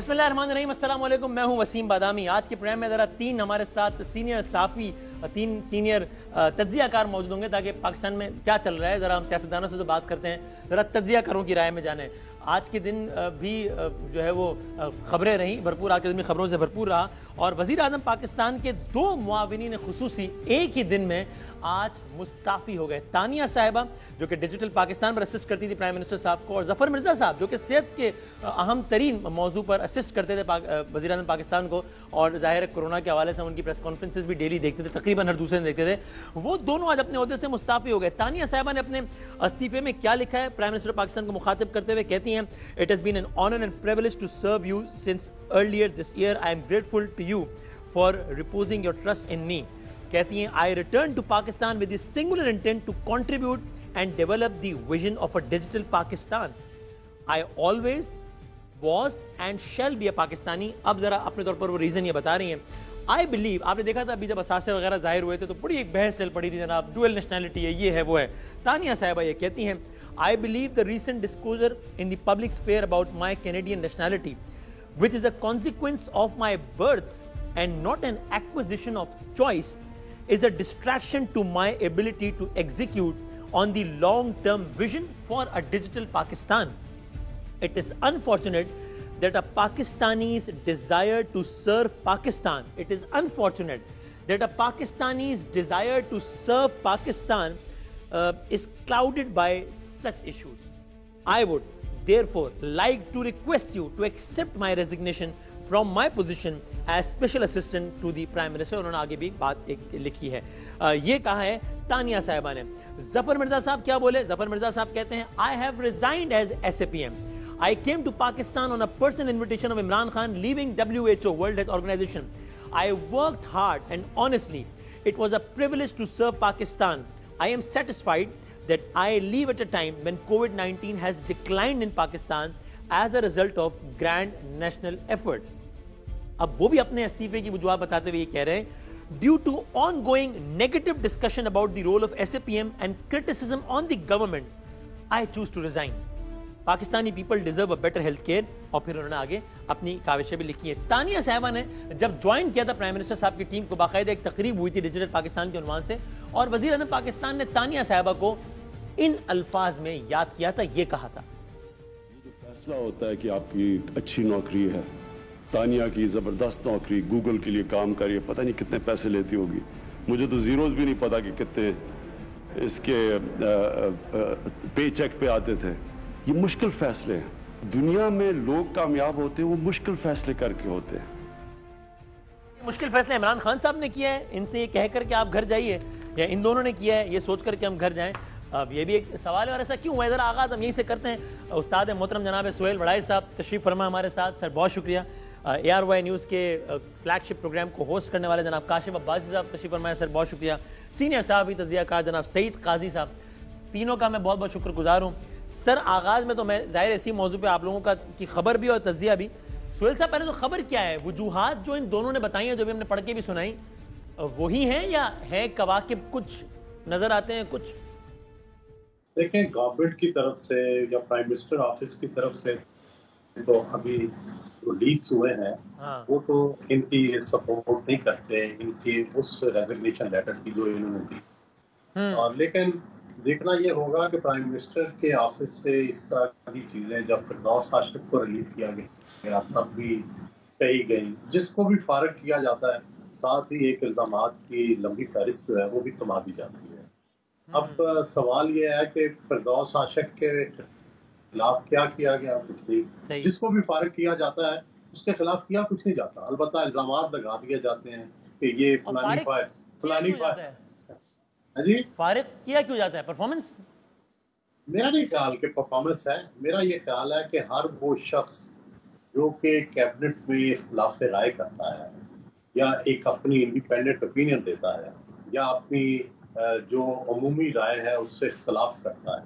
بسم اللہ الرحمن الرحیم، السلام علیکم، میں ہوں وسیم بادامی۔ آج کے پروگرام میں ذرا تین ہمارے ساتھ سینئر صحافی، تین سینئر تجزیہ کار موجود ہوں گے تاکہ پاکستان میں کیا چل رہا ہے ذرا ہم سیاستدانوں سے تو بات کرتے ہیں، ذرا تجزیہ کاروں کی رائے میں جانیں۔ آج کے دن بھی جو ہے وہ خبریں رہیں بھرپور، آج کے دن بھی خبروں سے بھرپور رہا، اور وزیر اعظم پاکستان کے دو معاونین خصوصی ایک ہی دن میں آج مستعفی ہو گئے۔ تانیہ صاحبہ جو کہ ڈیجیٹل پاکستان پر اسسٹ کرتی تھی پرائم منسٹر صاحب کو، اور ظفر مرزا صاحب جو کہ صحت کے اہم ترین موضوع پر اسسٹ کرتے تھے وزیر اعظم پاکستان کو، اور ظاہر ہے کورونا کے حوالے سے ان کی پریس کانفرنسز بھی ڈیلی دیکھتے تھے، تقریباً ہر دوسرے دن دیکھتے تھے، وہ دونوں آج اپنے عہدے سے مستعفی ہو گئے۔ تانیہ صاحبہ نے اپنے استعفے میں کیا لکھا ہے پرائم منسٹر پاکستان کو مخاطب کرتے ہوئے کہتی ہیں، "It has been an honor and privilege to serve you since earlier this year. I am grateful to you for reposing your trust in me." کہتی ہیں I returned to Pakistan with the singular intent to contribute and develop the vision of a digital Pakistan. I always was and shall be a Pakistani. اب ذرا اپنے طور پر وہ reason یہ بتا رہی ہیں۔ I believe، آپ نے دیکھا تھا ابھی جب اثاثے وغیرہ ظاہر ہوئے تھے تو بڑی ایک بحث چل پڑی تھی جناب، ڈوئل نیشنلٹی ہے، یہ ہے وہ ہے۔ تانیہ صاحبہ یہ کہتی ہیں I believe the recent disclosure in the public sphere about my Canadian nationality, which is a consequence of my birth and not an acquisition of choice, is a distraction to my ability to execute on the long-term vision for a digital Pakistan. It is unfortunate that a Pakistani's desire to serve Pakistan, it is unfortunate that a Pakistani's desire to serve Pakistan is clouded by such issues. I would therefore like to request you to accept my resignation from my position as special assistant to the Prime Minister. انہوں نے آگے بھی بات ایک لکھی ہے، یہ کہا ہے تانیہ صاحبہ نے۔ ظفر مرزا صاحب کیا بولے؟ ظفر مرزا صاحب کہتے ہیں I have resigned as SAPM. I came to Pakistan on a personal invitation of Imran Khan, leaving WHO, World Health Organization. I worked hard and honestly. It was a privilege to serve Pakistan. I am satisfied that I leave at a time when COVID-19 has declined in Pakistan as a result of grand national effort. اب وہ بھی اپنے استعفے کی وجوہات بتاتے ہوئے یہ کہہ رہے ہیں due to ongoing negative discussion about the role of SAPM and criticism on the government I choose to resign. Pakistani people deserve a better health care. اور پھر انہوں نے آگے اپنی کاوشیں بھی لکھی ہیں۔ تانیہ صاحبہ نے جب جوائن کیا تھا پرائم منسٹر صاحب کی ٹیم کو، باقاعدہ ایک تقریب ہوئی تھی ڈیجیٹل پاکستان کے عنوان سے، اور وزیر اعظم پاکستان نے تانیہ صاحبہ کو ان الفاظ میں یاد کیا تھا، یہ کہا تھا، فیصلہ ہوتا ہے کہ آپ کی اچھی نوکری ہے، تانیہ کی زبردست نوکری، گوگل کے لیے کام کر رہی ہے، پتہ نہیں کتنے پیسے لیتی ہوگی، مجھے تو زیروز بھی نہیں پتا کہ کتنے اس کے پے چیک پہ آتے تھے۔ یہ مشکل فیصلے ہیں، دنیا میں لوگ کامیاب ہوتے ہیں وہ مشکل فیصلے کر کے ہوتے ہیں۔ مشکل فیصلہ عمران خان صاحب نے کیا ہے، ان سے یہ کہہ کر کہ آپ گھر جائیے، یا ان دونوں نے کیا ہے یہ سوچ کر کہ ہم گھر جائیں؟ اب یہ بھی ایک سوال ہے، اور ایسا کیوں ہوا ہے؟ ذرا آغاز ہم یہیں سے کرتے ہیں۔ استاد محترم جناب سہیل وڑائی صاحب تشریف فرما ہمارے ساتھ، سر بہت شکریہ۔ ARY نیوز کے فلیگ شپ پروگرام کو ہوسٹ کرنے والے جناب کاشف عباسی صاحب تشریف فرمائے، سر بہت شکریہ۔ سینئر صحافی تجزیہ کار جناب سعید قاضی صاحب، تینوں کا میں بہت بہت شکر گزار ہوں۔ سر آغاز میں تو میں ظاہر اسی موضوع پہ آپ لوگوں کی خبر بھی اور تجزیہ بھی، سہیل صاحب پہلے تو خبر کیا ہے؟ وجوہات جو ان دونوں نے بتائی ہیں، جو بھی ہم نے پڑھ کے بھی سنائی، وہی ہیں یا ہے کواکب کچھ نظر آتے ہیں کچھ؟ دیکھیں، گورنمنٹ کی طرف سے یا پرائم منسٹر آفس کی طرف سے تو ابھی جو لیکس ہوئے ہیں وہ تو ان کی سپورٹ نہیں کرتے، ان کی اس ریزگنیشن لیٹر کی جو انہوں نے دی، اور لیکن دیکھنا یہ ہوگا کہ پرائم منسٹر کے آفس سے اس طرح کی چیزیں جب فردوس عاشق کو ریلیز کیا گیا تب بھی کہی گئی، جس کو بھی فارغ کیا جاتا ہے ساتھ ہی ایک الزامات کی لمبی فہرست جو ہے وہ بھی تھما دی جاتی ہے۔ اب سوال یہ ہے کہ فردوس عاشق کے خلاف کیا کیا گیا؟ کچھ نہیں۔ جس کو بھی فارغ کیا جاتا ہے اس کے خلاف کیا کچھ نہیں جاتا، البتہ الزامات لگا دیے جاتے ہیں کہ یہ فلانی جی فارغ کیا کیوں جاتا ہے؟ پرفارمنس؟ میرا نہیں خیال کہ پرفارمنس ہے، میرا یہ خیال ہے کہ ہر وہ شخص جو کہ کیبنٹ میں اختلاف رائے کرتا ہے یا ایک اپنی انڈیپینڈنٹ اوپینین دیتا ہے یا اپنی جو عمومی رائے ہے اس سے اختلاف کرتا ہے،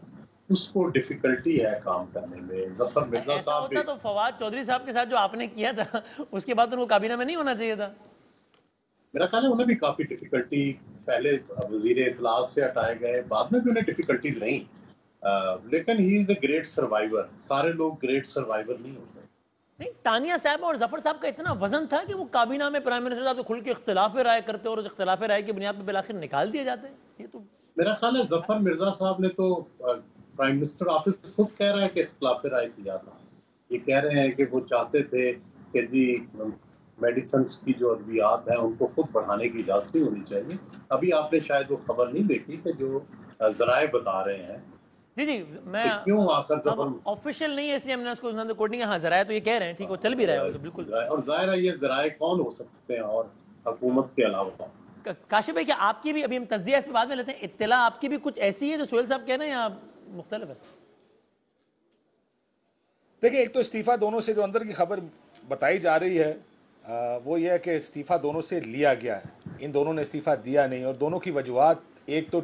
اس کو ڈیفیکلٹی ہے کام کرنے میں۔ ظفر مرزا صاحب بھی تو فواد چودھری صاحب کے ساتھ جو آپ نے کیا تھا اس کے بعد ان کو کابینہ میں نہیں ہونا چاہیے تھا؟ میرا خیال ہے انہیں بھی کافی ڈیفیکلٹی، پہلے وزیر اطلاع سے ہٹائے گئے، بعد میں بھی انہیں ڈیفیکلٹیز رہیں، لیکن ہی از اے گریٹ سروائیور۔ سارے لوگ گریٹ سروائیور نہیں ہوتے، نہیں تانیہ صاحب اور ظفر صاحب کا اتنا وزن تھا کہ وہ کابینہ میں پرائم منسٹر صاحب سے کھل کے اختلاف رائے کرتے اور اس اختلاف رائے کی بنیاد پہ بالآخر نکال دیے جاتے ہیں. یہ تو میرا خیال ہے ظفر مرزا صاحب نے تو پرائم منسٹر آفس خود کہہ رہا ہے کہ اختلاف رائے کیا تھا. یہ کہہ رہے ہیں کہ وہ چاہتے تھے کہ جی میڈیسنس کی جو ادویات ہیں ان کو خود بڑھانے کی اجازت نہیں ہونی چاہیے. ابھی آپ نے شاید وہ خبر نہیں دیکھی کہ جو ذرائع بتا رہے ہیں. جی میں کیوں آ کر آفیشیل نہیں ہے اس لیے ہم نے اس کو کوڈنگ ہاں ذرائع تو یہ کہہ رہے ہیں ٹھیک وہ چل بھی رہا ہے بالکل. اور ظاہر ہے یہ ذرائع کون ہو سکتے ہیں اور حکومت کے علاوہ. کاشف بھائی کیا آپ کی بھی ابھی ہم تجزیہ اس پہ بعد میں لیتے ہیں اطلاع آپ کی بھی کچھ ایسی ہے جو سہیل صاحب کہہ رہے ہیں یا مختلف ہے؟ دیکھیں ایک تو استعفیٰ دونوں سے جو اندر کی خبر بتائی جا رہی ہے وہ یہ ہے کہ استعفیٰ دونوں سے لیا گیا ہے. ان دونوں نے استعفیٰ دیا نہیں اور دونوں کی وجوہات ایک تو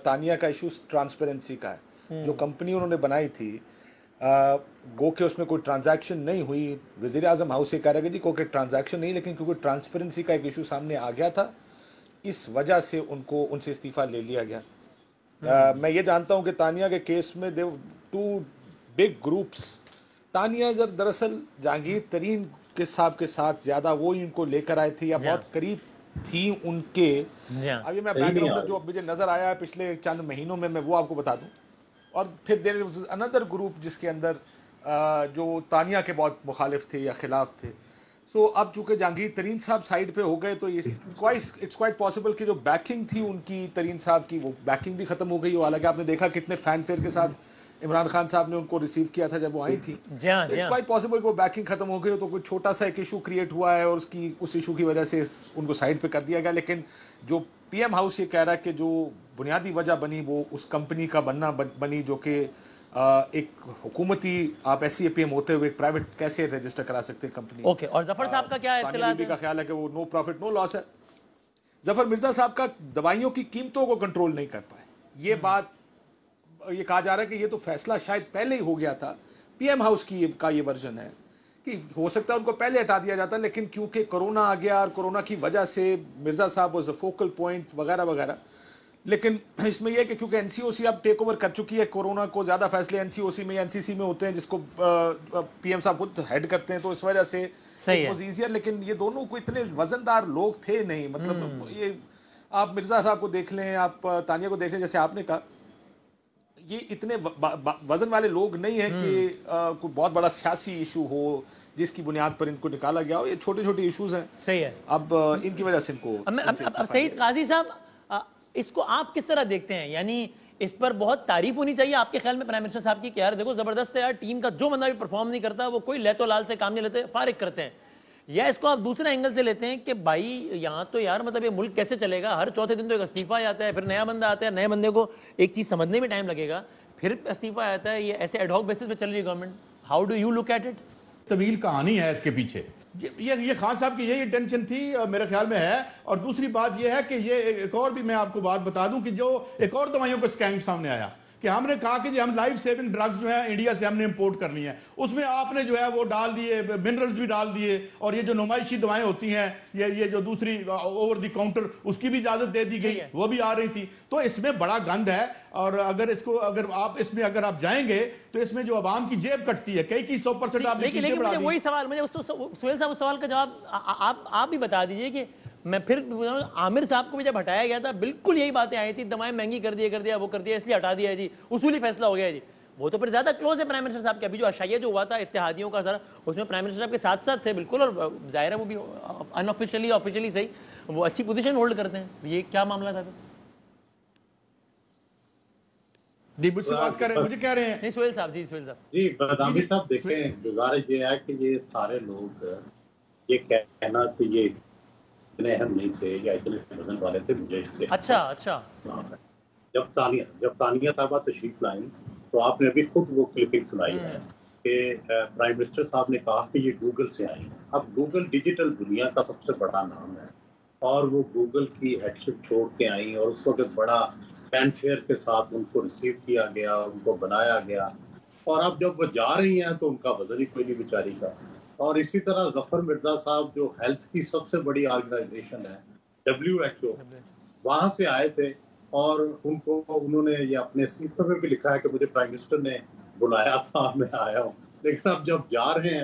تانیہ کا ایشو ٹرانسپیرنسی کا ہے. جو کمپنی انہوں نے بنائی تھی گو کہ اس میں کوئی ٹرانزیکشن نہیں ہوئی. وزیر اعظم ہاؤس یہ کہہ رہا ہے کہ جی کوئی ٹرانزیکشن نہیں لیکن کیونکہ ٹرانسپیرنسی کا ایک ایشو سامنے آ گیا تھا اس وجہ سے ان سے استعفیٰ لے لیا گیا. میں یہ جانتا ہوں کہ تانیہ کے کیس میں ٹو بگ گروپس. تانیہ دراصل جہانگیر ترین کے صاحب کے ساتھ زیادہ وہ ان کو لے کر آئے تھے یا بہت قریب تھی ان کے. اب یہ میں بیک گراؤنڈ جو مجھے نظر آیا ہے پچھلے چند مہینوں میں وہ آپ کو بتا دوں. اور پھر دیر اندر گروپ جس کے اندر جو تانیہ کے بہت مخالف تھے یا خلاف تھے. سو اب چونکہ جہانگیر ترین صاحب سائڈ پہ ہو گئے تو اٹس کوائٹ پاسبل کہ جو بیکنگ تھی ان کی ترین صاحب کی وہ بیکنگ بھی ختم ہو گئی. حالانکہ آپ نے دیکھا کتنے فین فیئر کے ساتھ عمران خان صاحب نے ان کو ریسیو کیا تھا جب وہ آئی تھی. اٹس کوائٹ پاسبل کہ وہ بیکنگ ختم ہو گئی ہو تو کوئی چھوٹا سا ایک ایشو کریٹ ہوا ہے اور اس ایشو کی وجہ سے ان کو سائڈ پہ کر دیا گیا. لیکن جو پی ایم ہاؤس یہ کہہ رہا ہے کہ جو بنیادی وجہ بنی وہ اس کمپنی کا بننا بنی جو کہ ایک حکومتی آپ ایس سی اے پی ایم ہوتے ہوئے ایک پرائیویٹ کیسے رجسٹر کرا سکتے ہیں کمپنی. اوکے اور ظفر صاحب کا کیا اطلاع ہے؟ کا خیال ہے کہ وہ نو پروفٹ نو لاس ہے. ظفر مرزا صاحب کا دوائیوں کی قیمتوں کو کنٹرول نہیں کر پائے. یہ بات یہ کہا جا رہا ہے کہ یہ تو فیصلہ شاید پہلے ہی ہو گیا تھا. پی ایم ہاؤس کا یہ ورژن ہے کہ ہو سکتا ہے ان کو پہلے ہٹا دیا جاتا لیکن کیونکہ کرونا آ گیا اور کرونا کی وجہ سے مرزا صاحب واز اے فوکل پوائنٹ وغیرہ وغیرہ. لیکن اس میں یہ کہ کیونکہ این سی او سی اب ٹیک اوور کر چکی ہے کورونا کو زیادہ فیصلے این سی او سی میں این سی سی میں ہوتے ہیں جس کو پی ایم صاحب خود ہیڈ کرتے ہیں تو اس وجہ سے ایزیئر. لیکن یہ دونوں کو اتنے وزندار لوگ تھے نہیں. مطلب یہ آپ مرزا صاحب کو دیکھ لیں آپ تانیہ کو دیکھ لیں جیسے آپ نے کہا یہ اتنے وزن والے لوگ نہیں ہیں کہ کوئی بہت بڑا سیاسی ایشو ہو جس کی بنیاد پر ان کو نکالا گیا ہو. یہ چھوٹے چھوٹے ایشوز ہیں. صحیح ہے. اب ان کی وجہ سے ان کو اب سعید قاضی صاحب اس کو آپ کس طرح دیکھتے ہیں؟ یعنی اس پر بہت تعریف ہونی چاہیے آپ کے خیال میں پرائم منسٹر صاحب کی کہ یار دیکھو زبردست ہے یار ٹیم کا جو بندہ بھی پرفارم نہیں کرتا وہ کوئی لیت و لال سے کام نہیں لیتے فارغ کرتے ہیں. یا اس کو آپ دوسرے اینگل سے لیتے ہیں کہ بھائی یہاں تو یار مطلب یہ ملک کیسے چلے گا؟ ہر چوتھے دن تو ایک استعفیٰ آتا ہے پھر نیا بندہ آتا ہے نئے بندے کو ایک چیز سمجھنے میں ٹائم لگے گا پھر استعفیٰ آتا ہے. یہ ایسے ایڈ ہاک بیسس پہ چل رہی ہے government. How do you look at it? طویل کہانی ہے اس کے پیچھے. یہ خان صاحب کی یہی انٹینشن تھی میرے خیال میں ہے. اور دوسری بات یہ ہے کہ یہ ایک اور بھی میں آپ کو بات بتا دوں کہ جو ایک اور دوائیوں کا اسکیم سامنے آیا کہ ہم نے کہا کہ جی ہم لائف سیونگ ڈرگز جو ہیں انڈیا سے ہم نے امپورٹ کرنی ہے. اس میں آپ نے جو ہے وہ ڈال دیے منرلز بھی ڈال دیے اور یہ جو نمائشی دوائیں ہوتی ہیں یہ جو دوسری اوور دی کاؤنٹر اس کی بھی اجازت دے دی گئی وہ بھی آ رہی تھی. تو اس میں بڑا گند ہے اور اگر آپ جائیں گے تو اس میں جو عوام کی جیب کٹتی ہے کئی 100% آپ لیکن وہی سوال مجھے سہیل صاحب اس سوال کا جواب آپ بھی بتا دیجئے کہ میں پھر عامر صاحب کو بھی جب ہٹایا گیا تھا بالکل یہی باتیں آئی تھی دوائیں مہنگی کر دیا وہ کر دیا اس لیے ہٹا دیا ہے جی اصولی فیصلہ ہو گیا ہے جی. وہ تو پھر زیادہ کلوز ہے پرائم منسٹر صاحب کے. ابھی جو اشائیہ جو ہوا تھا اتحادیوں کا سارا اس میں پرائم منسٹر صاحب کے ساتھ ساتھ تھے بالکل اور ظاہر ہے وہ بھی ان آفیشلی آفیشلی صحیح وہ اچھی پوزیشن ہولڈ کرتے ہیں. یہ کیا معاملہ تھا پھر؟ جی مجھ سے بات کر رہے ہیں مجھے کہہ رہے ہیں نہیں سہیل صاحب جی بدامی صاحب دیکھیں گزارش یہ ہے کہ یہ سارے لوگ یہ کہنا کہ یہ اتنے اہم نہیں تھے یا اتنے وزن والے تھے مجھے اس سے اچھا جب تانیہ صاحبہ تشریف لائیں تو آپ نے ابھی خود وہ کلپنگ سنائی ہے کہ پرائم منسٹر صاحب نے کہا کہ یہ گوگل سے آئی. اب گوگل ڈیجیٹل دنیا کا سب سے بڑا نام ہے اور وہ گوگل کی ہیڈشپ چھوڑ کے آئیں اور اس وقت بڑا فین فیئر کے ساتھ ان کو ریسیو کیا گیا ان کو بنایا گیا اور اب جب وہ جا رہی ہیں تو ان کا وزن ہی کوئی نہیں بیچاری کا. اور اسی طرح ظفر مرزا صاحب جو ہیلتھ کی سب سے بڑی آرگنائزیشن ہے WHO وہاں سے آئے تھے اور انہوں نے یہ اپنے اسلیپر میں بھی لکھا ہے کہ مجھے پرائم منسٹر نے بلایا تھا میں آیا ہوں. لیکن اب جب جا رہے ہیں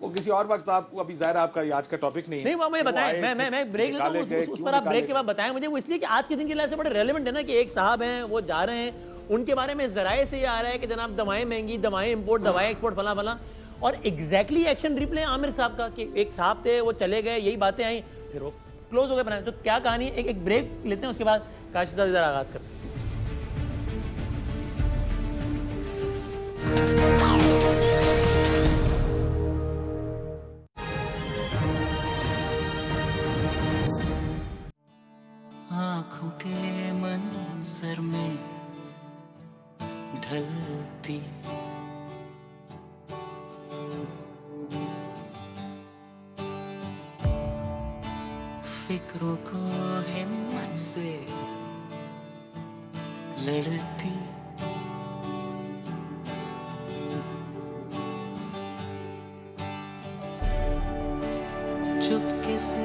وہ کسی اور وقت آپ کو ابھی ظاہر آپ کا آج کا ٹاپک نہیں نہیں وہ مجھے بتائیں میں بریک لیتا ہوں اس پر آپ بریک کے بعد بتائیں مجھے وہ اس لیے کہ آج کے دن کے لحاظ سے بڑے ریلیونٹ ہے نا کہ ایک صاحب ہیں وہ جا رہے ہیں ان کے بارے میں ذرائع سے یہ آ رہا ہے کہ جناب دوائیں مہنگی دوائیں امپورٹ دوائیں ایکسپورٹ فلاں فلاں اور ایگزیکٹلی ایکشن ریپلے عامر صاحب کا کہ ایک صاحب تھے وہ چلے گئے یہی باتیں آئیں پھر وہ کلوز ہو گئے بنائیں تو کیا کہانی ایک بریک لیتے ہیں اس کے بعد کاشف صاحب ذرا آغاز کرتے ہیں. آنکھوں کے منظر میں ڈھلتی فکروں کو ہمت سے لڑتی چپکے سے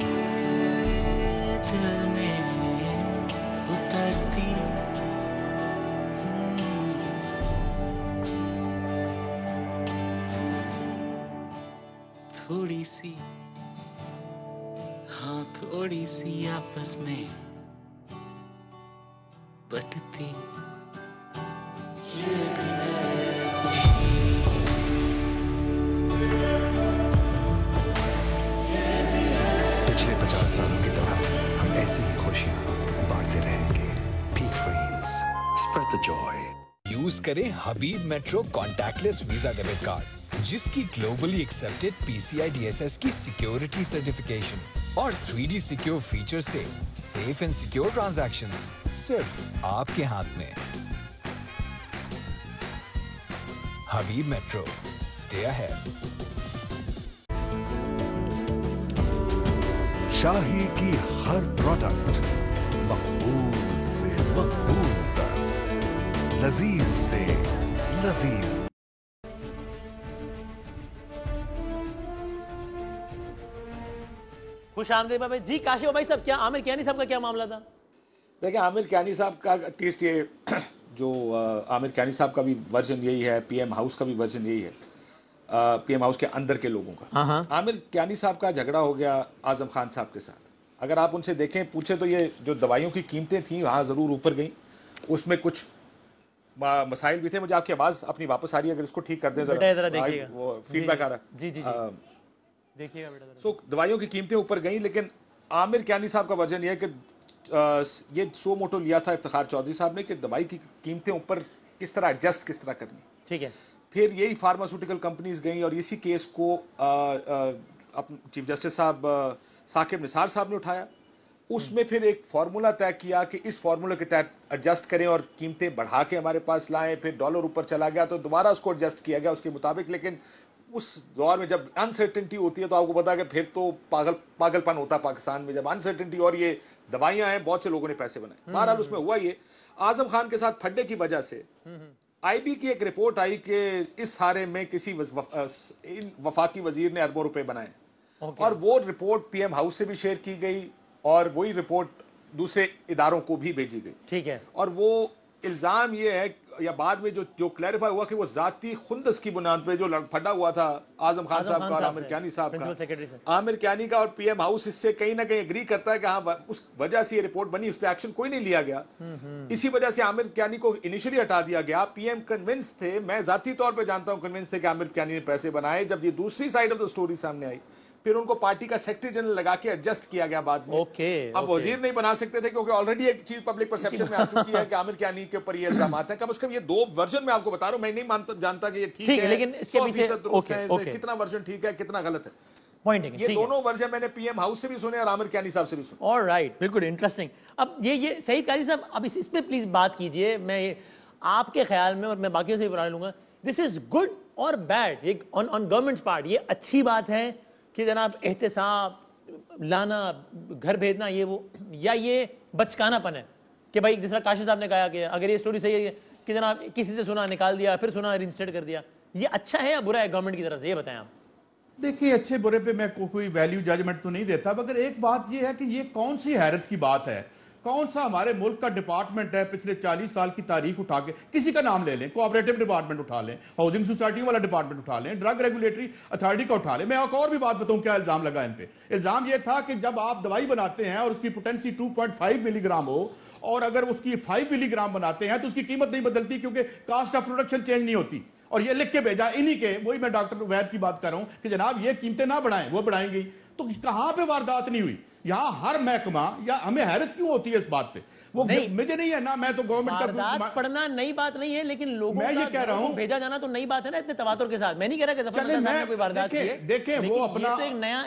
دل میں اترتی تھوڑی سی ہاں تھوڑی سی آپس میں بٹتی یہ بھی ہے خوشی پچھلے 50 سالوں کی طرح ہم ایسی ہی خوشیاں بانٹتے رہیں گے. Pack friends spread the joy. Use کریں Habib Metro contactless Visa debit card جس کی گلوبلی ایکسیپٹڈ PCI DSS کی سیکیورٹی سرٹیفکیشن اور 3D سیکیور فیچر سے سیف اینڈ سیکیور ٹرانزیکشنز صرف آپ کے ہاتھ میں. Habib Metro stay ahead. شاہی کی ہر پروڈکٹ مقبول سے مقبول تک لذیذ سے لذیذ. خوش آمدید بھائی جی. کاشف بھائی صاحب کیا عامر کیانی صاحب کا کیا معاملہ تھا؟ دیکھیں عامر کیانی صاحب کا ٹیسٹ یہ جو عامر کیانی صاحب کا بھی ورژن یہی ہے PM ہاؤس کا بھی ورژن یہی ہے PM ہاؤس کے اندر کے لوگوں کا. عامر کیانی صاحب کا جھگڑا ہو گیا اعظم خان صاحب کے ساتھ. اگر آپ ان سے دیکھیں پوچھیں تو یہ جو دوائیوں کی قیمتیں تھیں وہاں ضرور اوپر گئیں. اس میں کچھ مسائل بھی تھے. مجھے آپ کی آواز اپنی واپس آ رہی ہے اگر اس کو ٹھیک کر دیں ذرا وہ فیڈ بیک آ رہا ہے. جی جی دیکھیے گا بیٹا. سو دوائیوں کی قیمتیں اوپر گئیں لیکن عامر کیانی صاحب کا ورژن یہ ہے کہ یہ سو موٹو لیا تھا افتخار چودھری صاحب نے کہ دوائی کی قیمتیں اوپر کس طرح ایڈجسٹ کس طرح کرنی. ٹھیک ہے. پھر یہی فارماسیوٹیکل کمپنیز گئیں اور اسی کیس کو چیف جسٹس صاحب ثاقب نثار صاحب نے اٹھایا. اس میں پھر ایک فارمولا طے کیا کہ اس فارمولہ کے تحت ایڈجسٹ کریں اور قیمتیں بڑھا کے ہمارے پاس لائیں. پھر ڈالر اوپر چلا گیا تو دوبارہ اس کو ایڈجسٹ کیا گیا اس کے مطابق. لیکن اس دور میں جب انسرٹنٹی ہوتی ہے تو آپ کو پتا ہے کہ پھر تو پاگل پن ہوتا ہے پاکستان میں جب انسرٹنٹی اور یہ دوائیاں ہیں بہت سے لوگوں نے پیسے بنائے. بہرحال اس میں ہوا یہ اعظم خان کے ساتھ پھڈے کی وجہ سے IB کی ایک رپورٹ آئی کہ اس سارے میں کسی وفاقی وزیر نے اربوں روپے بنائے اور وہ رپورٹ PM ہاؤس سے بھی شیئر کی گئی اور وہی رپورٹ دوسرے اداروں کو بھی بھیجی گئی. ٹھیک ہے. اور وہ الزام یہ ہے یا بعد میں جو کلیریفائی ہوا کہ وہ ذاتی خندس کی بنیاد پہ جو پھڈا ہوا تھا اعظم خان صاحب کا اور عامر کیانی صاحب کا. عامر کیانی کا اور PM ہاؤس اس سے کہیں نہ کہیں اگری کرتا ہے کہ ہاں اس وجہ سے یہ رپورٹ بنی اس پہ ایکشن کوئی نہیں لیا گیا. اسی وجہ سے عامر کیانی کو انیشلی ہٹا دیا گیا. PM کنونس تھے, میں ذاتی طور پہ جانتا ہوں کنونس تھے کہ عامر کیانی نے پیسے بنائے. جب یہ دوسری سائڈ آف دا سٹوری سامنے آئی پھر ان کو پارٹی کا سیکرٹری جنرل لگا کے ایڈجسٹ کیا گیا بعد میں. اب وزیر نہیں بنا سکتے تھے کیونکہ آلریڈی ایک چیز پبلک پرسپشن میں آ چکی ہے کہ عامر کیانی کے اوپر یہ الزامات ہیں. کم از کم یہ دو ورژن میں آپ کو بتا رہا ہوں, میں نہیں جانتا کہ یہ ٹھیک ہے لیکن 100% درست ہے, اس میں کتنا ورژن ٹھیک ہے کتنا غلط ہے. یہ دونوں ورژن میں نے PM ہاؤس سے بھی سنے اور عامر کیانی صاحب سے بھی سنے. آلرائٹ, بالکل انٹرسٹنگ. اب یہ سعید قاضی صاحب اب اس پہ پلیز بات کیجئے. میں آپ کے خیال میں اور میں باقیوں سے بھی بنا لوں گا, دس از گڈ اور بیڈ آن گورنمنٹ پارٹ. یہ اچھی بات ہے کہ جناب احتساب لانا گھر بھیجنا یہ وہ, یا یہ بچکانا پن ہے کہ بھائی جس طرح کاشف صاحب نے کہا کہ اگر یہ سٹوری صحیح ہے کہ جناب کسی سے سنا نکال دیا پھر سنا رینسٹیٹ کر دیا, یہ اچھا ہے یا برا ہے گورنمنٹ کی طرف سے, یہ بتائیں آپ. دیکھیے اچھے برے پہ میں کوئی ویلیو ججمنٹ تو نہیں دیتا, مگر ایک بات یہ ہے کہ یہ کون سی حیرت کی بات ہے, کون سا ہمارے ملک کا ڈپارٹمنٹ ہے پچھلے 40 سال کی تاریخ اٹھا کے کسی کا نام لے لیں, کوآپریٹو ڈپارٹمنٹ اٹھا لیں, ہاؤسنگ سوسائٹی والا ڈپارٹمنٹ اٹھا لیں, ڈرگ ریگولیٹری اتھارٹی کا اٹھا لیں. میں ایک اور بھی بات بتاؤں کیا الزام لگا ان پہ. الزام یہ تھا کہ جب آپ دوائی بناتے ہیں اور اس کی پوٹینسی 2.5 ملی گرام ہو, اور اگر اس کی 5 ملی گرام بناتے ہیں تو اس کی قیمت نہیں بدلتی کیونکہ کاسٹ آف پروڈکشن چینج نہیں ہوتی. اور یہ لکھ کے بھیجا انہی کے, وہی میں ڈاکٹر وید کی بات کر رہا ہوں کہ جناب یہ قیمتیں نہ بڑھائیں, وہ بڑھائیں گی. تو کہاں پہ واردات نہیں ہوئی؟ یہاں ہر محکمہ, یا ہمیں حیرت کیوں ہوتی ہے اس بات پہ؟ وہ مجھے نہیں ہے نا, میں تو گورنمنٹ کا پڑھنا نئی بات نہیں ہے, لیکن لوگوں میں یہ کہہ رہا ہوں بھیجا جانا تو نئی بات ہے نا اتنے تواتر کے ساتھ. میں نہیں کہہ رہا کہ ظفر مرزا صاحب نے کوئی واردات کی ہے, دیکھیں وہ اپنا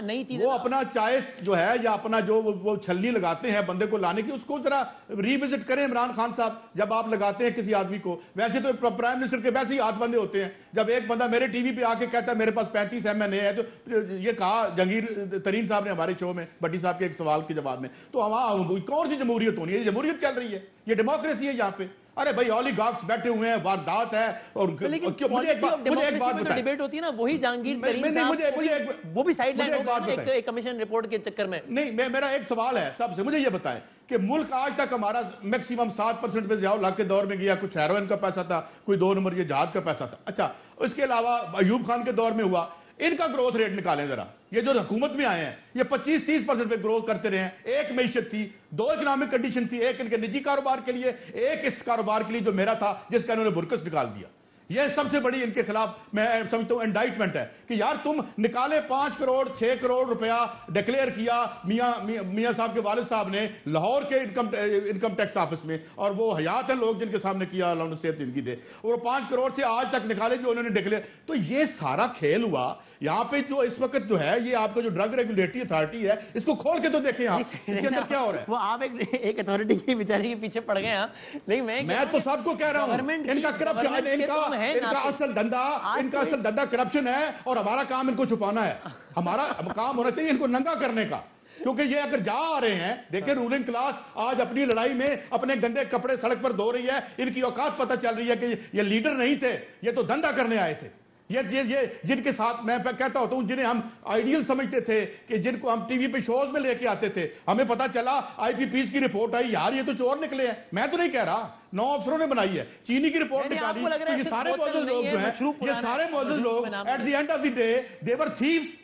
نئی چیز, وہ اپنا چائس جو ہے یا اپنا جو وہ چھلنی لگاتے ہیں بندے کو لانے کی, اس کو ذرا ریوزٹ کریں عمران خان صاحب. جب آپ لگاتے ہیں کسی آدمی کو, ویسے تو پرائم منسٹر کے ویسے ہی ہاتھ بندے ہوتے ہیں. جب ایک بندہ میرے ٹی وی پہ آ کے کہتا ہے میرے پاس 35 MNA ہے, تو یہ کہا جہانگیر ترین صاحب نے ہمارے شو میں بٹی صاحب کے ایک سوال کے جواب میں, تو وہاں کون سی جمہوریت ہونی ہے؟ یہ جمہوریت چل رہی ہے, یہ ڈیموکریسی ہے یہاں پہ. ارے بھائی اولیگارکس بیٹھے ہوئے ہیں, واردات ہے. اور مجھے ایک بات بتائیں, ڈیبیٹ ہوتی ہے نا, وہی جہانگیر ترین صاحب وہ بھی سائیڈ لائن ہو گیا ایک کمیشن رپورٹ کے چکر میں. نہیں, میرا ایک سوال ہے سب سے, مجھے یہ بتائیں کہ ملک آج تک ہمارا میکسیمم 7% پہ ضیاء الحق کے دور میں گیا, کچھ ہیروئن کا پیسہ تھا, کوئی 2 نمبر یہ جہاد کا پیسہ تھا. اچھا, اس کے علاوہ ایوب خان کے دور میں ہوا. ان کا گروتھ ریٹ نکالیں ذرا. یہ جو حکومت میں آئے ہیں یہ 25-30% پہ گروتھ کرتے رہے ہیں. ایک معیشت تھی, 2 اکنامک کنڈیشن تھی, ایک ان کے نجی کاروبار کے لیے, ایک اس کاروبار کے لیے جو میرا تھا جس کا انہوں نے برکس نکال دیا. یہ سب سے بڑی ان کے خلاف میں سمجھتا ہوں انڈائٹمنٹ ہے کہ یار تم نکالے 5 کروڑ 6 کروڑ روپیہ ڈکلیئر کیا میاں صاحب کے والد صاحب نے لاہور کے انکم ٹیکس آفس میں, اور وہ حیات ہیں لوگ جن کے سامنے کیا, اللہ انہیں صحت زندگی دے, اور 5 کروڑ سے آج تک نکالے جو انہوں نے ڈکلیئر. تو یہ سارا کھیل ہوا یہاں پہ. جو اس وقت جو ہے یہ آپ کا جو ڈرگ ریگولیٹری اتھارٹی ہے, اس کو کھول کے تو دیکھیں آپ اس کے اندر کیا ہو رہا ہے. وہ آپ ایک اتھارٹی کی بیچارے کے پیچھے پڑ گئے آپ, لیکن میں تو سب کو کہہ رہا ہوں ان کا کرپشن, ان کا اصل دھندا کرپشن ہے, اور ہمارا کام ان کو چھپانا ہے. ہمارا کام ہونا چاہیے ان کو ننگا کرنے کا, کیونکہ یہ اگر جا آ رہے ہیں. دیکھیں رولنگ کلاس آج اپنی لڑائی میں اپنے گندے کپڑے سڑک پر دھو رہی ہے. ان کی اوقات پتہ چل رہی ہے کہ یہ لیڈر نہیں تھے, یہ تو دھندا کرنے آئے تھے. یہ جن کے ساتھ میں کہتا ہوتا ہوں, جنہیں ہم آئیڈیل سمجھتے تھے, کہ جن کو ہم ٹی وی پہ شوز میں لے کے آتے تھے, ہمیں پتا چلا IPPs کی رپورٹ آئی, یار یہ تو چور نکلے ہیں. میں تو نہیں کہہ رہا, 9 افسروں نے بنائی ہے. چینی کی رپورٹ نکالی, تو یہ سارے معزز لوگ جو ہیں, یہ سارے معزز لوگ at the end of the day they were thieves.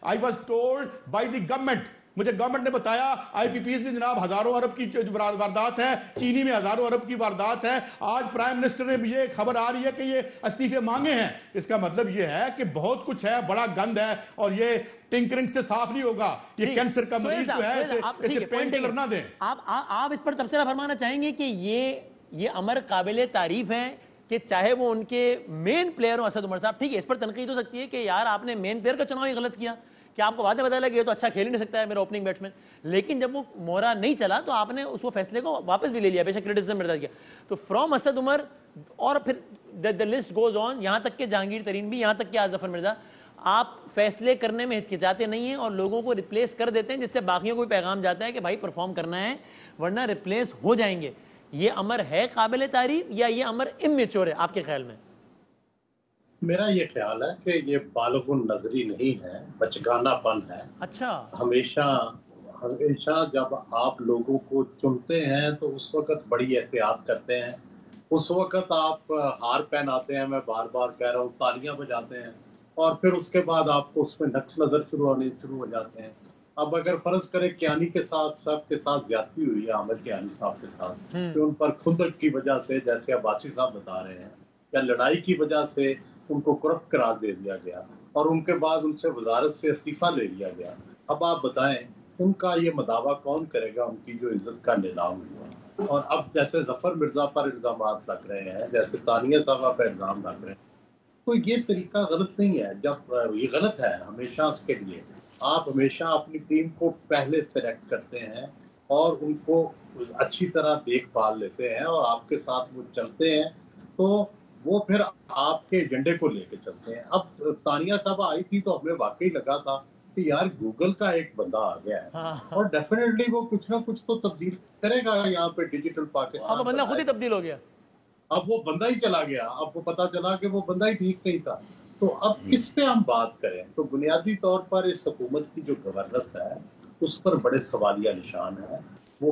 I was told by the government, مجھے گورنمنٹ نے بتایا IPPs میں جناب ہزاروں ارب کی واردات ہے, چینی میں ہزاروں ارب کی واردات ہے. آج پرائم منسٹر نے یہ خبر آ رہی ہے کہ یہ استعفے مانگے ہیں. اس کا مطلب یہ ہے کہ بہت کچھ ہے, بڑا گند ہے, اور یہ ٹنکرنگ سے صاف نہیں ہوگا. یہ کینسر کا مریض جو ہے اسے پین کلر نہ دیں. آپ اس پر تبصرہ فرمانا چاہیں گے کہ یہ امر قابل تعریف ہے کہ چاہے وہ ان کے مین پلیئر ہوں اسد عمر صاحب, ٹھیک ہے اس پر تنقید ہو سکتی ہے کہ یار آپ نے مین پلیئر کا چناؤ ہی غلط کیا, کہ آپ کو واضح پتا لگا کہ یہ تو اچھا کھیل ہی نہیں سکتا ہے میرا اوپننگ بیٹسمین, لیکن جب وہ مورا نہیں چلا تو آپ نے اس کو فیصلے کو واپس بھی لے لیا, بے شک کرٹیسزم مرزا کیا. تو فرام اسد عمر اور پھر the list goes on, یہاں تک کہ جہانگیر ترین بھی, یہاں تک کہ ظفر مرزا, آپ فیصلے کرنے میں ہچکچاتے نہیں ہیں اور لوگوں کو ریپلیس کر دیتے ہیں, جس سے باقیوں کو بھی پیغام جاتا ہے کہ بھائی پرفارم کرنا ہے ورنہ ریپلیس ہو جائیں گے. یہ امر ہے قابل تعریف یا یہ امر امیچور ہے آپ کے خیال میں؟ میرا یہ خیال ہے کہ یہ بالغ النظری نہیں ہے, بچگانہ پن ہے. اچھا, ہمیشہ جب آپ لوگوں کو چنتے ہیں تو اس وقت بڑی احتیاط کرتے ہیں. اس وقت آپ ہار پہناتے ہیں, میں بار بار کہہ رہا ہوں, تالیاں بجاتے ہیں, اور پھر اس کے بعد آپ کو اس میں نقص نظر شروع ہو جاتے ہیں. اب اگر فرض کرے کیانی کے ساتھ زیادتی ہوئی ہے, عامر کیانی صاحب کے ساتھ, کہ ان پر خندق کی وجہ سے, جیسے عباسی صاحب بتا رہے ہیں, یا لڑائی کی وجہ سے ان کو کرپٹ قرار دے دیا گیا, اور ان کے بعد ان سے وزارت سے استعفیٰ لے لیا گیا. اب آپ بتائیں ان کا یہ مداوع کون کرے گا, ان کی جو عزت کا نیلام ہوا. اور اب جیسے ظفر مرزا پر الزامات لگ رہے ہیں, جیسے تانیہ صاحبہ پر الزام لگ رہے ہیں, تو یہ طریقہ غلط نہیں ہے. جب یہ غلط ہے ہمیشہ اس کے لیے, آپ ہمیشہ اپنی ٹیم کو پہلے سلیکٹ کرتے ہیں اور ان کو اچھی طرح دیکھ بھال لیتے ہیں, اور آپ کے ساتھ وہ چلتے ہیں, تو وہ پھر آپ کے ایجنڈے کو لے کے چلتے ہیں. اب تانیہ صاحبہ آئی تھی تو ہمیں واقعی لگا تھا کہ یار گوگل کا ایک بندہ آ گیا ہے, اور ڈیفینیٹلی وہ کچھ نہ کچھ تو تبدیل کرے گا یہاں پہ ڈیجیٹل پاکستان. اب بندہ خود ہی تبدیل ہو گیا, اب وہ بندہ ہی چلا گیا, اب وہ پتا چلا کہ وہ بندہ ہی ٹھیک نہیں تھا. تو اب اس پہ ہم بات کریں تو بنیادی طور پر اس حکومت کی جو گورننس ہے اس پر بڑے سوالیہ نشان ہے. وہ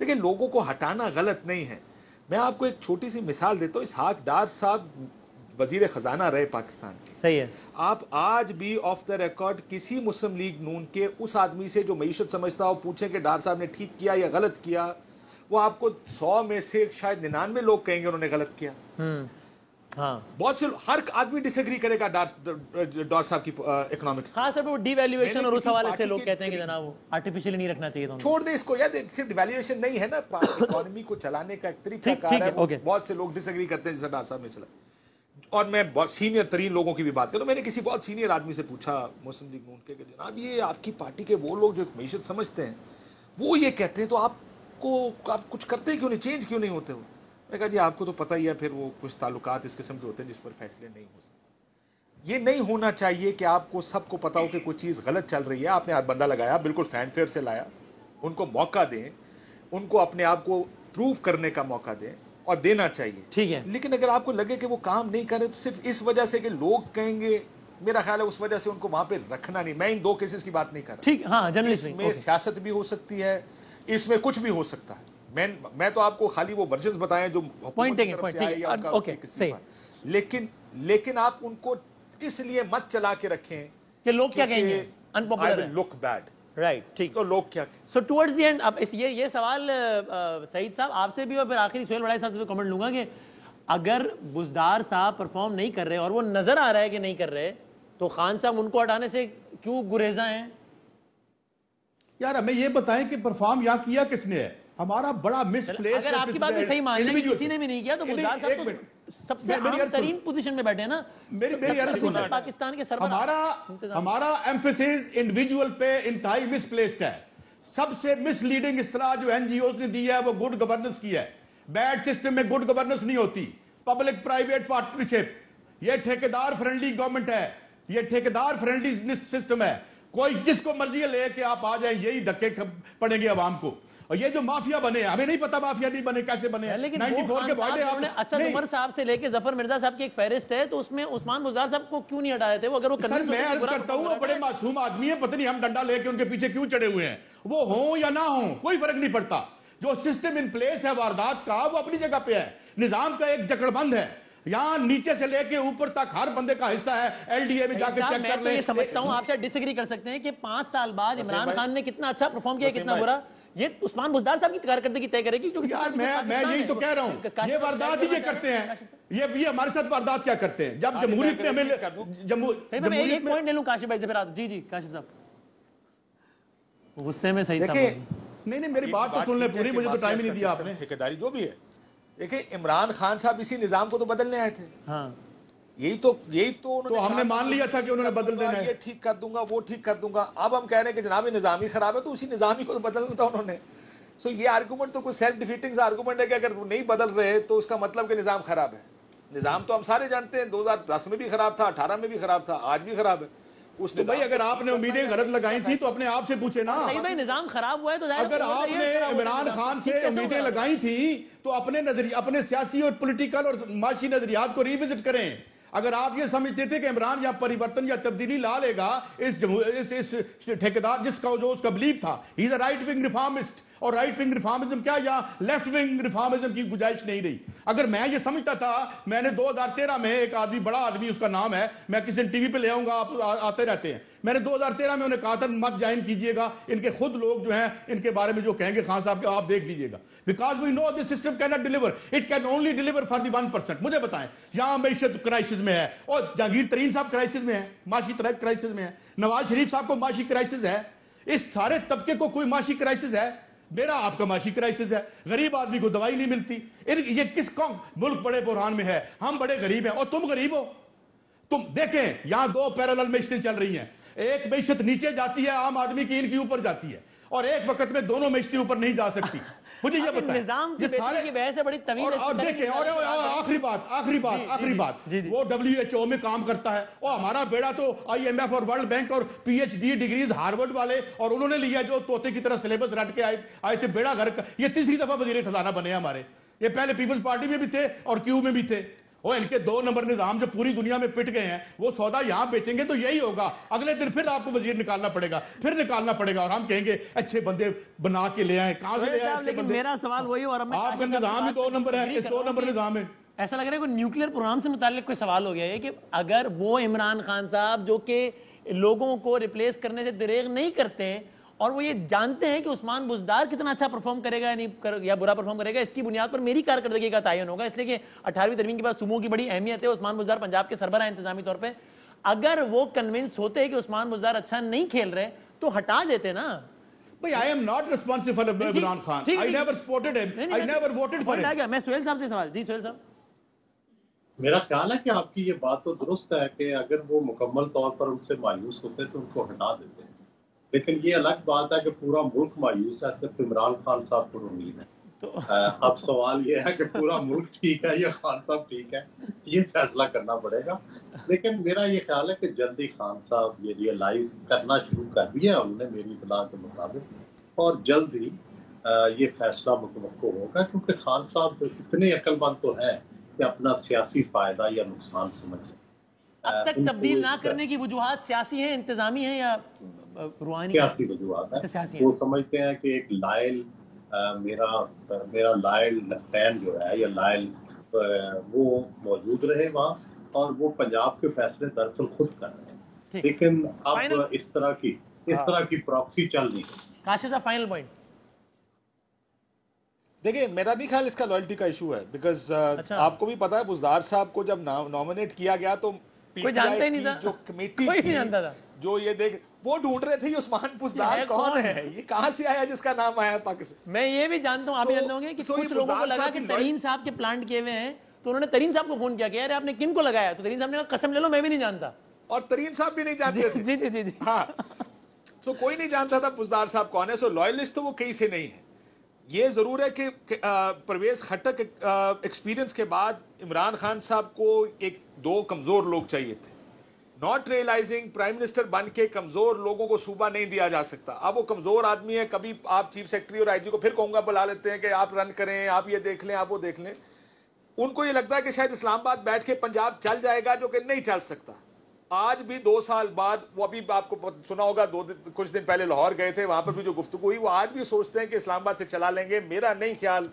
دیکھیں لوگوں کو ہٹانا غلط نہیں ہے. میں آپ کو ایک چھوٹی سی مثال دیتا ہوں. اسحاق ڈار صاحب وزیر خزانہ رہے پاکستان کے. صحیح ہے. آپ آج بھی آف دا ریکارڈ کسی مسلم لیگ نون کے اس آدمی سے جو معیشت سمجھتا ہو پوچھیں کہ ڈار صاحب نے ٹھیک کیا یا غلط کیا, وہ آپ کو 100 میں سے شاید 99 لوگ کہیں گے انہوں نے غلط کیا. ہاں بہت سے ہر آدمی ڈس ایگری کرے گا ڈار صاحب کی اکنامکس, خاص طور پہ وہ ڈی ویلیویشن اور اس حوالے سے لوگ کہتے ہیں کہ جناب وہ آرٹیفیشلی نہیں رکھنا چاہیے تھا. چھوڑ دیں اس کو یار, صرف ڈیویلیویشن نہیں ہے نا, اکانومی کو چلانے کا ایک طریقہ کار ہے. بہت سے لوگ ڈس ایگری کرتے ہیں جیسا ڈار صاحب نے چلا. اور میں بہت سینئر ترین لوگوں کی بھی بات کروں. میں نے کسی بہت سینئر آدمی سے پوچھا مسلم لیگ نون کے کہ جناب یہ آپ کی پارٹی کے وہ لوگ جو معیشت سمجھتے ہیں وہ یہ کہتے ہیں تو آپ کچھ کرتے کیوں نہیں, چینج کیوں نہیں ہوتے ہو؟ میں نے کہا جی آپ کو تو پتہ ہی ہے پھر وہ کچھ تعلقات اس قسم کے ہوتے ہیں جس پر فیصلے نہیں ہو سکتے. یہ نہیں ہونا چاہیے کہ آپ کو سب کو پتہ ہو کہ کوئی چیز غلط چل رہی ہے. آپ نے ہاتھ بندہ لگایا, بالکل فین فیئر سے لایا, ان کو موقع دیں, ان کو اپنے آپ کو پروو کرنے کا موقع دیں اور دینا چاہیے. ٹھیک ہے. لیکن اگر آپ کو لگے کہ وہ کام نہیں کرے تو صرف اس وجہ سے کہ لوگ کہیں گے, میرا خیال ہے اس وجہ سے ان کو وہاں پہ رکھنا نہیں. میں ان 2 کیسز کی بات نہیں کر رہا. ٹھیک, ہاں اس میں سیاست بھی ہو سکتی ہے, اس میں کچھ بھی ہو سکتا ہے. میں تو آپ کو خالی وہ ورژنز بتائیں جو حکومت کی طرف سے آئے یا لیکن آپ ان کو اس لیے مت چلا کے رکھیں کہ لوگ کیا کہیں گے, unpopular ہے, look bad. رائٹ, ٹھیک. تو لوگ کیا کہیں. سو ٹورڈز دی اینڈ اب یہ سوال سعید صاحب آپ سے بھی اور پھر آخری سہیل وڑائی صاحب سے بھی کمنٹ لوں گا کہ اگر بزدار صاحب پرفارم نہیں کر رہے اور وہ نظر آ رہا ہے کہ نہیں کر رہے تو خان صاحب ان کو ہٹانے سے کیوں گریزاں ہیں؟ یار ہمیں یہ بتائیں کہ پرفارم یہاں کیا کس نے ہے. ہمارا بڑا مس پلیس. اگر آپ کی بات بھی صحیح مان لیں کہ کسی نے بھی نہیں کیا تو بزدار صاحب تو سب سے اہم ترین پوزیشن میں بیٹھے ہیں نا پاکستان کے سربراہ. ہمارا ایمفیسس انڈیویجول پہ انتہائی مس پلیسڈ ہے. سب سے مس لیڈنگ اصطلاح جو این جی اوز نے دی ہے وہ گڈ گورننس کی ہے. بیڈ سسٹم میں گڈ گورننس نہیں ہوتی. پبلک پرائیویٹ پارٹنرشپ, یہ ٹھیکیدار فرینڈلی گورنمنٹ ہے, یہ ٹھیکیدار فرینڈلی سسٹم ہے. کوئی جس کو مرضی لے کے آپ آ جائیں, یہی دھکے پڑیں گے عوام کو. اور یہ جو مافیا بنے, ہمیں نہیں پتا مافیا نہیں بنے کیسے بنے. لیکن 94 کے وعدے آپ نے اسد عمر صاحب سے لے کے ظفر مرزا صاحب کی ایک فہرست ہے, تو اس میں عثمان بزدار صاحب کو کیوں نہیں ہٹا دیتے؟ وہ اگر وہ سر میں عرض کرتا ہوں وہ بڑے معصوم آدمی ہیں, پتہ نہیں ہم ڈنڈا لے کے ان کے پیچھے کیوں چڑے ہوئے ہیں. وہ ہوں یا نہ ہوں کوئی فرق نہیں پڑتا. جو سسٹم ان پلیس ہے واردات کا وہ اپنی جگہ پہ ہے. نظام کا ایک جکڑ بند ہے, یہاں نیچے سے لے کے اوپر تک ہر بندے کا حصہ ہے. ایل ڈی اے میں جا کے چیک کر لیں. میں سمجھتا ہوں آپ سے ڈس ایگری کر سکتے ہیں کہ 5 سال بعد عمران خان نے کتنا اچھا پرفارم کیا, کتنا برا, یہ عثمان بزدار صاحب کی کارکردگی طے کرے گی. یار میں یہی تو کہہ رہا ہوں, یہ واردات ہی یہ کرتے ہیں. یہ ہمارے ساتھ واردات کیا کرتے ہیں جب جمہوریت میں ہمیں ایک پوائنٹ لے لوں کاشف بھائی سے پھر آپ. جی کاشف صاحب غصے میں صحیح صاحب نہیں میری بات تو سن لیں پوری, مجھے تو ٹائم ہی نہیں دیا آپ نے. ٹھیکیداری جو بھی ہے, دیکھیں عمران خان صاحب اسی نظام کو تو بدلنے آئے تھے. ہاں یہی تو ہم نے مان لیا تھا کہ انہوں نے بدل دینا ہے. یہ ٹھیک کر دوں گا, وہ ٹھیک کر دوں گا. اب ہم کہہ رہے ہیں کہ جناب یہ نظام ہی خراب ہے, تو اسی نظام ہی کو بدلنا تھا انہوں نے. سو یہ آرگومنٹ تو کوئی سیلف ڈیفیٹنگ آرگومنٹ ہے کہ اگر وہ نہیں بدل رہے تو اس کا مطلب کہ نظام خراب ہے. نظام تو ہم سارے جانتے ہیں 2010 میں بھی خراب تھا, 18 میں بھی خراب تھا, آج بھی خراب ہے. تو بھائی اگر آپ نے امیدیں غلط لگائی تھی تو اپنے آپ سے پوچھے نا. بھائی نظام خراب ہوا ہے تو اگر آپ نے عمران خان سے امیدیں لگائی تھی تو اپنے سیاسی اور پولیٹیکل اور معاشی نظریات کو ریوزٹ کریں. اگر آپ یہ سمجھتے تھے کہ عمران یا پریورتن یا تبدیلی لا لے گا اس ٹھیکیدار جس کا جو اس کا بلیف تھا, ہی از اے رائٹ ونگ ریفارمسٹ, اور رائٹ ونگ ریفارمزم کیا یا لیفٹ ونگ ریفارمزم کی گنجائش نہیں رہی. اگر میں یہ سمجھتا تھا, میں نے 2013 میں ایک آدمی, بڑا آدمی, اس کا نام ہے, میں کسی دن ٹی وی پہ لے آؤں گا, آپ آتے رہتے ہیں, میں نے 2013 میں انہیں کہا تھا مت جوائن کیجئے گا, ان کے خود لوگ جو ہیں ان کے بارے میں جو کہیں گے خان صاحب کے آپ دیکھ لیجئے گا. Because we know this system can not deliver, it can only deliver for the 1%. مجھے بتائیں یہاں معیشت کرائسس میں ہے, اور جہانگیر ترین صاحب کرائسس میں ہے, معاشی کرائسس میں ہے, نواز شریف صاحب کو معاشی کرائسس ہے, اس سارے طبقے کو کوئی معاشی کرائسس ہے. میرا آپ کا معاشی کرائسس ہے, غریب آدمی کو دوائی نہیں ملتی. یہ کس قوم ملک بڑے بحران میں ہے, ہم بڑے غریب ہیں اور تم غریب ہو. تم دیکھیں یہاں 2 پیرالل معیشتیں چل رہی ہیں, ایک معیشت نیچے جاتی ہے عام آدمی کی, ان کی اوپر جاتی ہے, اور ایک وقت میں دونوں معیشتیں اوپر نہیں جا سکتی. مجھے یہ بتائیں نظام کی بہتری کی وجہ سے بڑی طویل اور دیکھیں, اور آخری بات وہ WHO میں کام کرتا ہے, اور ہمارا بیڑا تو IMF اور ورلڈ بینک اور PhD ڈگریز ہارورڈ والے, اور انہوں نے لیا جو طوطے کی طرح سلیبس رٹ کے آئے تھے بیڑا گھر کا. یہ تیسری دفعہ وزیر خزانہ بنے ہمارے, یہ پہلے پیپلز پارٹی میں بھی تھے اور کیو میں بھی تھے. وہ ان کے 2 نمبر نظام جو پوری دنیا میں پٹ گئے ہیں وہ سودا یہاں بیچیں گے تو یہی ہوگا. اگلے دن پھر آپ کو وزیر نکالنا پڑے گا, پھر نکالنا پڑے گا, اور ہم کہیں گے اچھے بندے بنا کے لے آئیں. کہاں سے لے آئیں اچھے بندے؟ میرا سوال وہی, اور آپ کا نظام ہی 2 نمبر ہے, اس 2 نمبر نظام ہے. ایسا لگ رہا ہے کوئی نیوکلیئر پروگرام سے متعلق کوئی سوال ہو گیا ہے کہ اگر وہ عمران خان صاحب جو کہ لوگوں کو ریپلیس کرنے سے دریغ نہیں کرتے ہیں اور وہ یہ جانتے ہیں کہ عثمان بزدار کتنا اچھا پرفارم کرے گا یا برا پرفارم کرے گا, اس کی بنیاد پر میری کارکردگی کا تعین ہوگا, اس لیے کہ 18ویں ترمیم کے بعد صوبوں کی بڑی اہمیت ہے, عثمان بزدار پنجاب کے سربراہ انتظامی طور پہ, اگر وہ کنونس ہوتے ہیں کہ عثمان بزدار اچھا نہیں کھیل رہے تو ہٹا دیتے نا. بھئی I am not responsible for Imran Khan. I never supported him. I never voted for him. میں سہیل صاحب سے سوال. جی سہیل صاحب. میرا خیال ہے کہ آپ کی یہ بات تو درست ہے کہ اگر وہ مکمل طور پر ان سے مایوس ہوتے تو ان کو ہٹا دیتے ہیں, لیکن یہ الگ بات ہے کہ پورا ملک مایوس ہے, صرف عمران خان صاحب پر امید ہے. اب سوال یہ ہے کہ پورا ملک ٹھیک ہے یا خان صاحب ٹھیک ہے, یہ فیصلہ کرنا پڑے گا. لیکن میرا یہ خیال ہے کہ جلدی خان صاحب یہ ریئلائز کرنا شروع کر دیا انہوں نے میری اطلاع کے مطابق, اور جلد ہی یہ فیصلہ متوقع ہوگا, کیونکہ خان صاحب اتنے عقل مند تو ہیں کہ اپنا سیاسی فائدہ یا نقصان سمجھ سکتے. اب تک تبدیل نہ کرنے کی وجوہات سیاسی ہیں, انتظامی ہیں یا روحانی؟ سیاسی وجوہات ہیں. وہ سمجھتے ہیں کہ ایک لائل میرا لائل فین جو ہے یا لائل وہ موجود رہے وہاں, اور وہ پنجاب کے فیصلے دراصل خود کر رہے ہیں, لیکن اب اس طرح کی پراکسی چل نہیں ہے. کاشف صاحب فائنل پوائنٹ. دیکھیں میرا نہیں خیال اس کا لائلٹی کا ایشو ہے, بیکاز آپ کو بھی پتا ہے بزدار صاحب کو جب نامنیٹ کیا گیا تو کوئی جانتا ہی نہیں تھا, جو کمیٹی تھی جو یہ دیکھ وہ ڈھونڈ رہے تھے عثمان بزدار کون ہے, یہ کہاں سے آیا جس کا نام آیا پاکستان. میں یہ بھی جانتا ہوں, آپ جانتے ہوں گے کہ کچھ لوگوں کو لگا کہ ترین صاحب کے پلانٹ کیے ہوئے ہیں تو انہوں نے ترین صاحب کو فون کیا کہ آپ نے کن کو لگایا, تو ترین صاحب نے کہا قسم لے لو میں بھی نہیں جانتا, اور ترین صاحب بھی نہیں جانتے تھے. جی جی جی جی ہاں, سو کوئی نہیں جانتا تھا بزدار صاحب کون ہے. سو لائلسٹ تو وہ کہیں سے نہیں ہے. یہ ضرور ہے کہ پرویز خٹک ایکسپیرینس کے بعد عمران خان صاحب کو 1-2 کمزور لوگ چاہیے تھے. ناٹ ریئلائزنگ پرائم منسٹر بن کے کمزور لوگوں کو صوبہ نہیں دیا جا سکتا. اب وہ کمزور آدمی ہے, کبھی آپ چیف سیکرٹری اور آئی جی کو پھر کہوں گا بلا لیتے ہیں کہ آپ رن کریں, آپ یہ دیکھ لیں, آپ وہ دیکھ لیں. ان کو یہ لگتا ہے کہ شاید اسلام آباد بیٹھ کے پنجاب چل جائے گا, جو کہ نہیں چل سکتا. آج بھی 2 سال بعد, وہ ابھی آپ کو سنا ہوگا کچھ دن پہلے لاہور گئے تھے, وہاں پر بھی جو گفتگو ہوئی, وہ آج بھی سوچتے ہیں کہ اسلام آباد سے چلا لیں گے. میرا نہیں خیال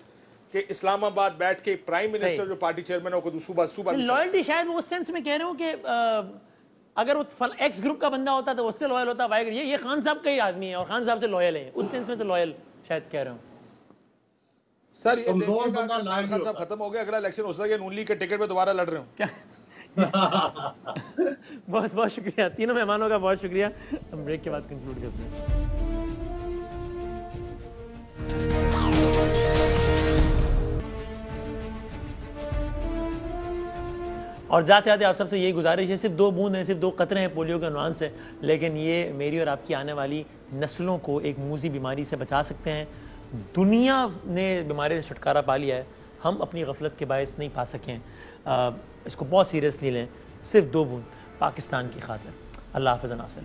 کہ اسلام آباد بیٹھ کے پرائم منسٹر جو پارٹی چیئرمین ہو کو صوبہ لائلٹی شاید میں اس سینس میں کہہ رہا ہوں کہ اگر وہ ایکس گروپ کا بندہ ہوتا تو اس سے لوئل ہوتا, یہ خان صاحب کا ہی آدمی ہے اور خان صاحب سے لوئل ہے, اس سینس میں تو لوئل شاید کہہ رہا ہوں. سر یہ دیکھیے گا عمران خان صاحب ختم ہو گیا, اگلا الیکشن ہو سکتا ہے کہ نون لیگ کے ٹکٹ پہ دوبارہ لڑ رہے ہوں. کیا بہت بہت شکریہ تینوں مہمانوں کا, بہت شکریہ. ہم بریک کے بعد کنکلوڈ کرتے ہیں. اور جاتے جاتے آپ سب سے یہی گزارش ہے, صرف 2 بوند ہیں, صرف 2 قطرے ہیں پولیو کے عنوان سے, لیکن یہ میری اور آپ کی آنے والی نسلوں کو ایک موذی بیماری سے بچا سکتے ہیں. دنیا نے بیماری سے چھٹکارا پا لیا ہے, ہم اپنی غفلت کے باعث نہیں پا سکیں. اس کو بہت سیریسلی لیں, صرف 2 بوند پاکستان کی خاطر. اللہ حافظ ناصر.